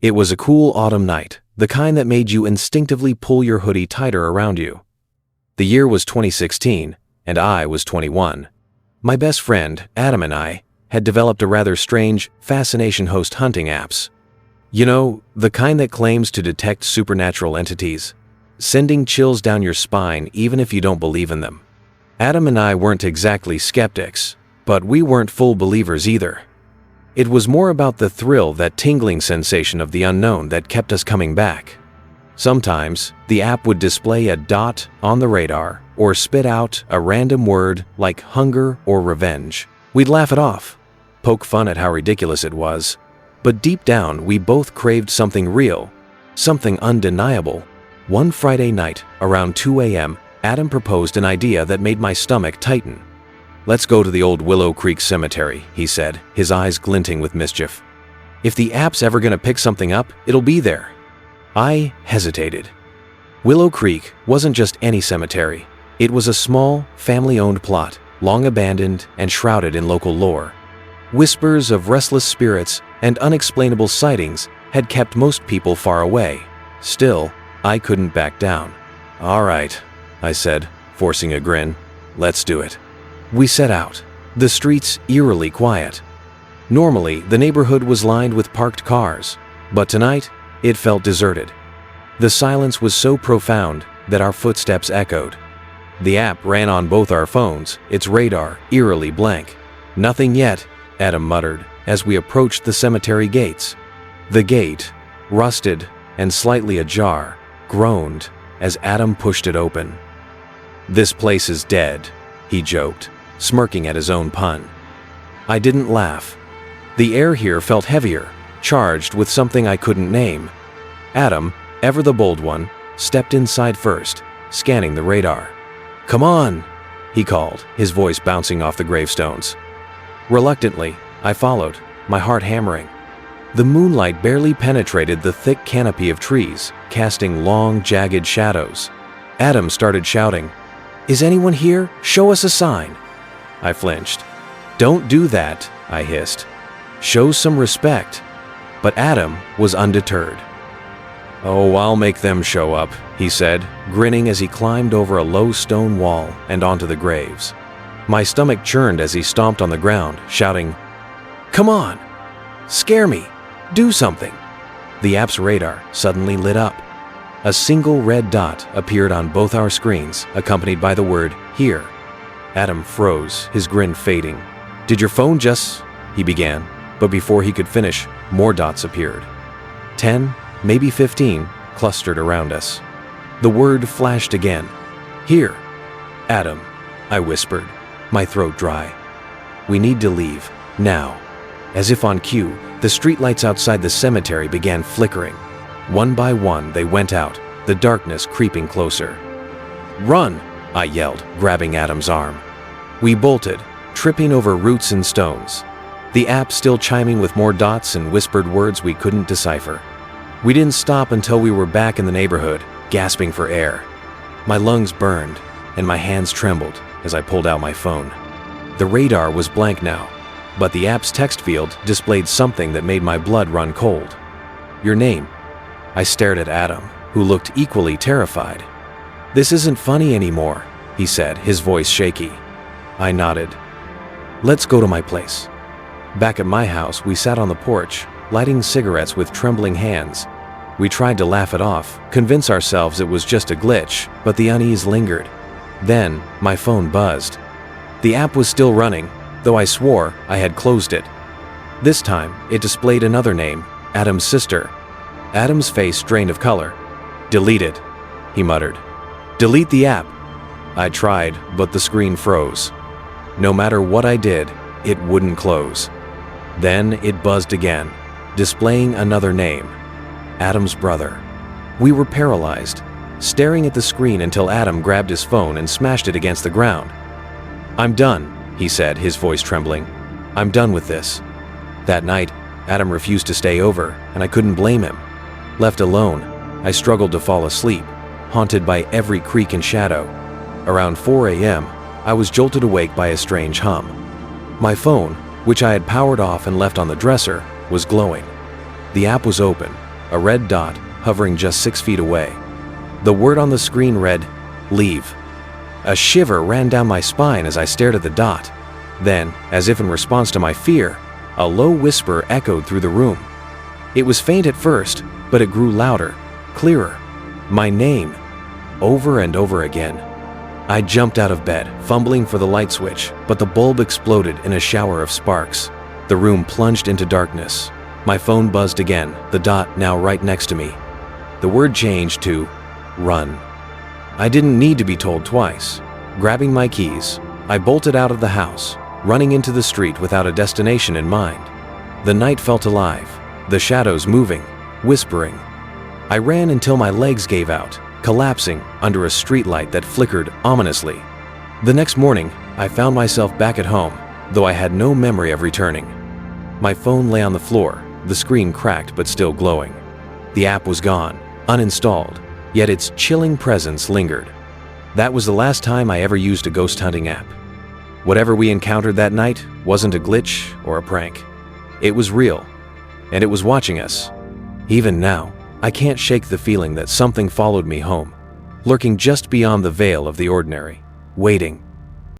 It was a cool autumn night, the kind that made you instinctively pull your hoodie tighter around you. The year was 2016, and I was 21. My best friend, Adam, and I had developed a rather strange fascination host hunting apps. You know, the kind that claims to detect supernatural entities, sending chills down your spine even if you don't believe in them. Adam and I weren't exactly skeptics, but we weren't full believers either. It was more about the thrill, that tingling sensation of the unknown that kept us coming back. Sometimes, the app would display a dot on the radar or spit out a random word like hunger or revenge. We'd laugh it off, poke fun at how ridiculous it was, but deep down we both craved something real, something undeniable. One Friday night, around 2 a.m., Adam proposed an idea that made my stomach tighten. "Let's go to the old Willow Creek Cemetery," he said, his eyes glinting with mischief. "If the app's ever gonna pick something up, it'll be there." I hesitated. Willow Creek wasn't just any cemetery. It was a small, family-owned plot, long abandoned and shrouded in local lore. Whispers of restless spirits and unexplainable sightings had kept most people far away. Still, I couldn't back down. "All right," I said, forcing a grin. "Let's do it." We set out, the streets eerily quiet. Normally, the neighborhood was lined with parked cars, but tonight, it felt deserted. The silence was so profound that our footsteps echoed. The app ran on both our phones, its radar eerily blank. "Nothing yet," Adam muttered as we approached the cemetery gates. The gate, rusted and slightly ajar, groaned as Adam pushed it open. "This place is dead," he joked, smirking at his own pun. I didn't laugh. The air here felt heavier, charged with something I couldn't name. Adam, ever the bold one, stepped inside first, scanning the radar. "Come on," he called, his voice bouncing off the gravestones. Reluctantly, I followed, my heart hammering. The moonlight barely penetrated the thick canopy of trees, casting long, jagged shadows. Adam started shouting, "Is anyone here? Show us a sign." I flinched. "Don't do that," I hissed. "Show some respect." But Adam was undeterred. "Oh, I'll make them show up," he said, grinning as he climbed over a low stone wall and onto the graves. My stomach churned as he stomped on the ground, shouting, "Come on! Scare me! Do something!" The app's radar suddenly lit up. A single red dot appeared on both our screens, accompanied by the word, "Here." Adam froze, his grin fading. "Did your phone just—" he began, but before he could finish, more dots appeared. 10, maybe 15, clustered around us. The word flashed again. "Here." "Adam," I whispered, my throat dry. "We need to leave, now." As if on cue, the streetlights outside the cemetery began flickering. One by one, they went out, the darkness creeping closer. "Run!" I yelled, grabbing Adam's arm. We bolted, tripping over roots and stones. The app still chiming with more dots and whispered words we couldn't decipher. We didn't stop until we were back in the neighborhood, gasping for air. My lungs burned, and my hands trembled as I pulled out my phone. The radar was blank now, but the app's text field displayed something that made my blood run cold. "Your name." I stared at Adam, who looked equally terrified. "This isn't funny anymore," he said, his voice shaky. I nodded. "Let's go to my place." Back at my house, we sat on the porch, lighting cigarettes with trembling hands. We tried to laugh it off, convince ourselves it was just a glitch, but the unease lingered. Then, my phone buzzed. The app was still running, though I swore I had closed it. This time, it displayed another name, Adam's sister. Adam's face drained of color. "Delete it," he muttered. "Delete the app." I tried, but the screen froze. No matter what I did, it wouldn't close. Then it buzzed again, displaying another name, Adam's brother. We were paralyzed, staring at the screen until Adam grabbed his phone and smashed it against the ground. "I'm done," he said, his voice trembling. "I'm done with this." That night, Adam refused to stay over, and I couldn't blame him. Left alone, I struggled to fall asleep, haunted by every creak and shadow. Around 4 a.m., I was jolted awake by a strange hum. My phone, which I had powered off and left on the dresser, was glowing. The app was open, a red dot hovering just 6 feet away. The word on the screen read, "Leave." A shiver ran down my spine as I stared at the dot. Then, as if in response to my fear, a low whisper echoed through the room. It was faint at first, but it grew louder, clearer. My name, over and over again. I jumped out of bed, fumbling for the light switch, but the bulb exploded in a shower of sparks. The room plunged into darkness. My phone buzzed again, the dot now right next to me. The word changed to, "Run." I didn't need to be told twice. Grabbing my keys, I bolted out of the house, running into the street without a destination in mind. The night felt alive, the shadows moving, whispering. I ran until my legs gave out, collapsing under a streetlight that flickered ominously. The next morning, I found myself back at home, though I had no memory of returning. My phone lay on the floor, the screen cracked but still glowing. The app was gone, uninstalled, yet its chilling presence lingered. That was the last time I ever used a ghost hunting app. Whatever we encountered that night wasn't a glitch or a prank. It was real, and it was watching us. Even now, I can't shake the feeling that something followed me home, lurking just beyond the veil of the ordinary, waiting,